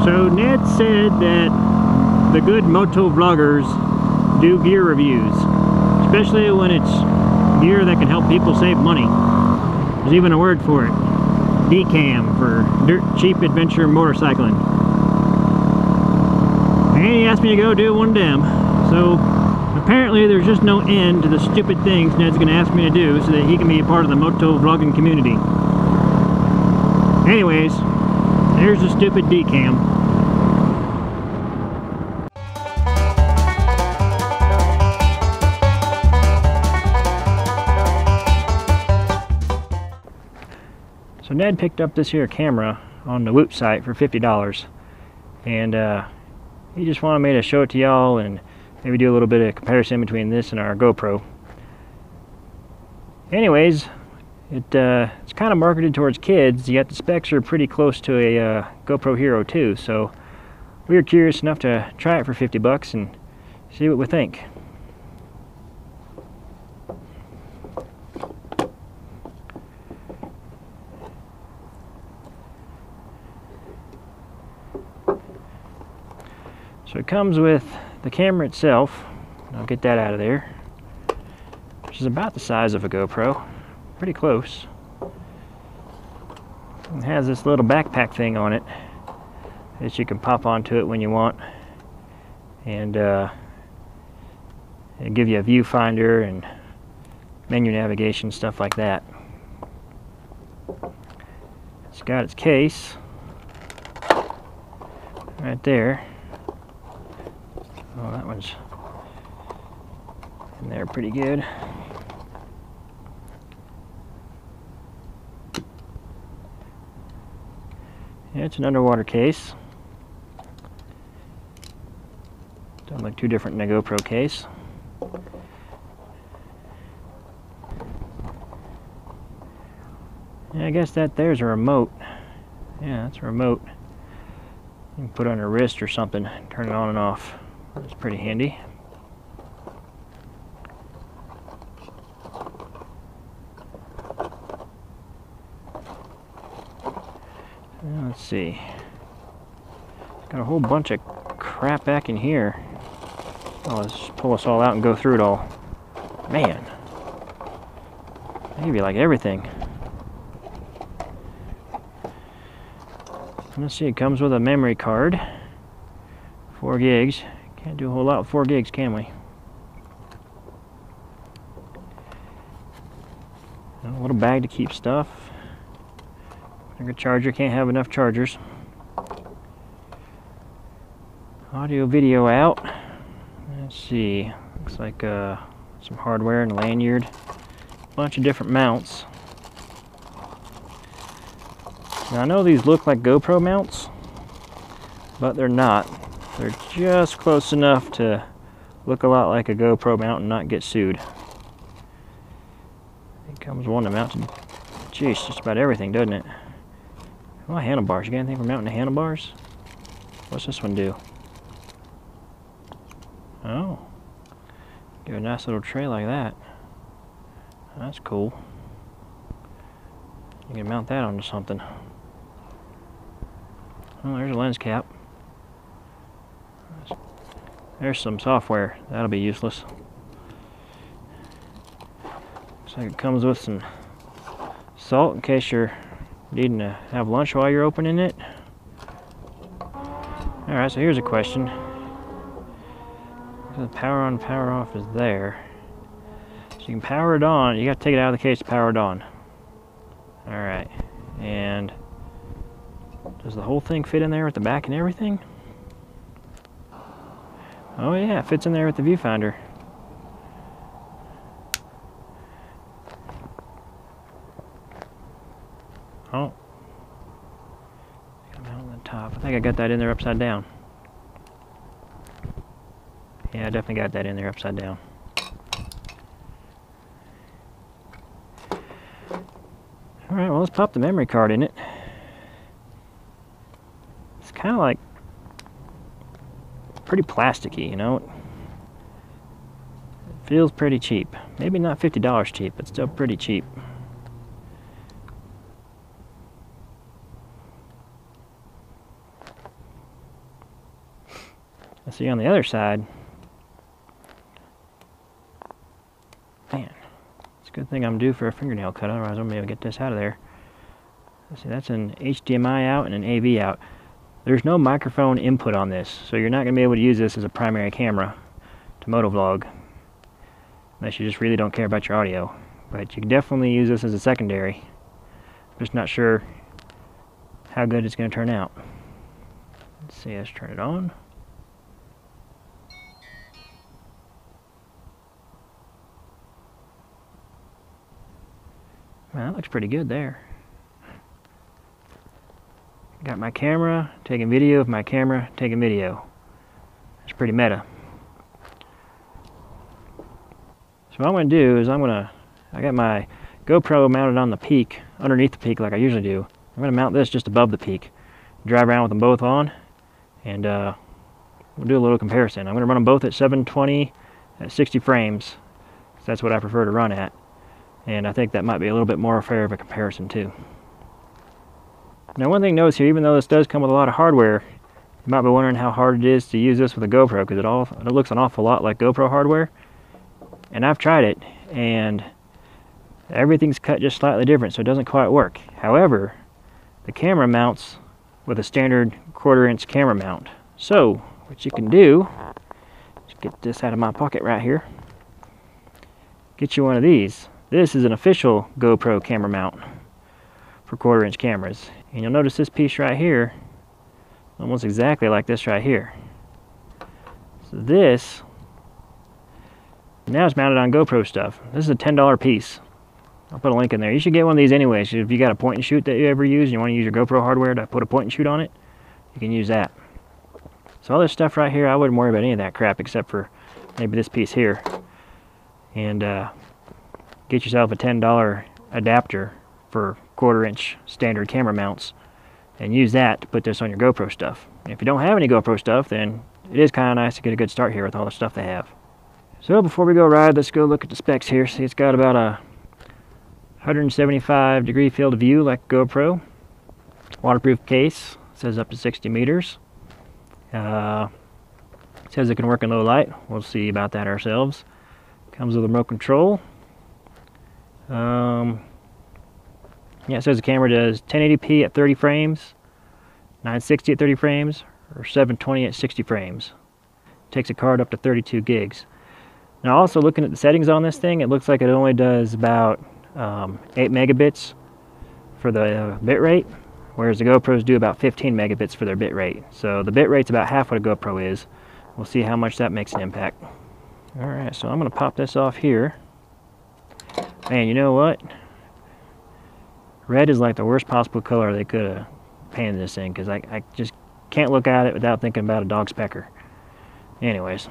So Ned said that the good moto vloggers do gear reviews, especially when it's gear that can help people save money. There's even a word for it. DCAM, for dirt cheap adventure motorcycling. And he asked me to go do one of them. So apparently there's just no end to the stupid things Ned's going to ask me to do so that he can be a part of the moto vlogging community. Anyways, there's the stupid DCAM. So Ned picked up this here camera on the Whoop site for $50, and he just wanted me to show it to y'all and maybe do a little bit of comparison between this and our GoPro. Anyways, it's kind of marketed towards kids, yet the specs are pretty close to a GoPro Hero 2, so we were curious enough to try it for $50 and see what we think. So it comes with the camera itself. I'll get that out of there, which is about the size of a GoPro, pretty close. It has this little backpack thing on it that you can pop onto it when you want, and it'll give you a viewfinder and menu navigation, stuff like that. It's got its case right there. Oh, that one's in there pretty good. Yeah, it's an underwater case. Doesn't look too different than a GoPro case. Yeah, I guess there's a remote. Yeah, that's a remote. You can put it on your wrist or something, turn it on and off. That's pretty handy. Let's see. Got a whole bunch of crap back in here. Oh, let's just pull us all out and go through it all. Man, maybe like everything. Let's see, it comes with a memory card, 4 gigs. Can't do a whole lot with 4 gigs, can we? A little bag to keep stuff. Like a charger, can't have enough chargers. Audio, video out. Let's see. Looks like some hardware and a lanyard. A bunch of different mounts. Now I know these look like GoPro mounts, but they're not. They're just close enough to look a lot like a GoPro mount and not get sued. It comes one to mount to, geez, just about everything, doesn't it? Oh, handlebars. You got anything for mounting the handlebars? What's this one do? Oh, give a nice little tray like that. That's cool. You can mount that onto something. Oh, there's a lens cap. There's some software. That'll be useless. Looks like it comes with some salt in case you're needing to have lunch while you're opening it. Alright, so here's a question. The power on, power off is there. So you can power it on. You got to take it out of the case to power it on. Alright. And does the whole thing fit in there with the back and everything? Oh yeah, it fits in there with the viewfinder. Oh. Come out on the top. I think I got that in there upside down. Yeah, I definitely got that in there upside down. Alright, well let's pop the memory card in it. It's kind of like pretty plasticky, you know. It feels pretty cheap. Maybe not $50 cheap, but still pretty cheap. Let's see on the other side. Man, it's a good thing I'm due for a fingernail cut, otherwise I'm going to be able to get this out of there. Let's see, that's an HDMI out and an AV out. There's no microphone input on this, so you're not going to be able to use this as a primary camera to motovlog, unless you just really don't care about your audio. But you can definitely use this as a secondary. I'm just not sure how good it's going to turn out. Let's see, let's turn it on. Well, that looks pretty good there. Got my camera, taking video of my camera, taking video. It's pretty meta. So what I'm going to do is I got my GoPro mounted on the peak, underneath the peak like I usually do. I'm going to mount this just above the peak. Drive around with them both on, and we'll do a little comparison. I'm going to run them both at 720 at 60 frames. So that's what I prefer to run at. And I think that might be a little bit more fair of a comparison too. Now one thing to notice here, even though this does come with a lot of hardware, you might be wondering how hard it is to use this with a GoPro, because it looks an awful lot like GoPro hardware. And I've tried it, and everything's cut just slightly different, so it doesn't quite work. However, the camera mounts with a standard 1/4 inch camera mount. So what you can do, just get this out of my pocket right here, get you one of these. This is an official GoPro camera mount for 1/4 inch cameras. And you'll notice this piece right here, almost exactly like this right here. So this, now it's mounted on GoPro stuff. This is a $10 piece. I'll put a link in there. You should get one of these anyway. So if you got a point and shoot that you ever use and you want to use your GoPro hardware to put a point and shoot on it, you can use that. So all this stuff right here, I wouldn't worry about any of that crap except for maybe this piece here. And get yourself a $10 adapter for 1/4 inch standard camera mounts and use that to put this on your GoPro stuff. And if you don't have any GoPro stuff, then it is kind of nice to get a good start here with all the stuff they have. So before we go ride, let's go look at the specs here. See, it's got about a 175-degree field of view like GoPro. Waterproof case, says up to 60 meters. It says it can work in low light. We'll see about that ourselves. Comes with a remote control. Yeah, it says the camera does 1080p at 30 frames, 960 at 30 frames, or 720 at 60 frames. Takes a card up to 32 gigs. Now also looking at the settings on this thing, it looks like it only does about 8 megabits for the bit rate, whereas the GoPros do about 15 megabits for their bit rate. So the bit rate's about half what a GoPro is. We'll see how much that makes an impact. Alright, so I'm going to pop this off here. Man, you know what? Red is like the worst possible color they could have painted this in, because I just can't look at it without thinking about a dog's pecker. Anyways,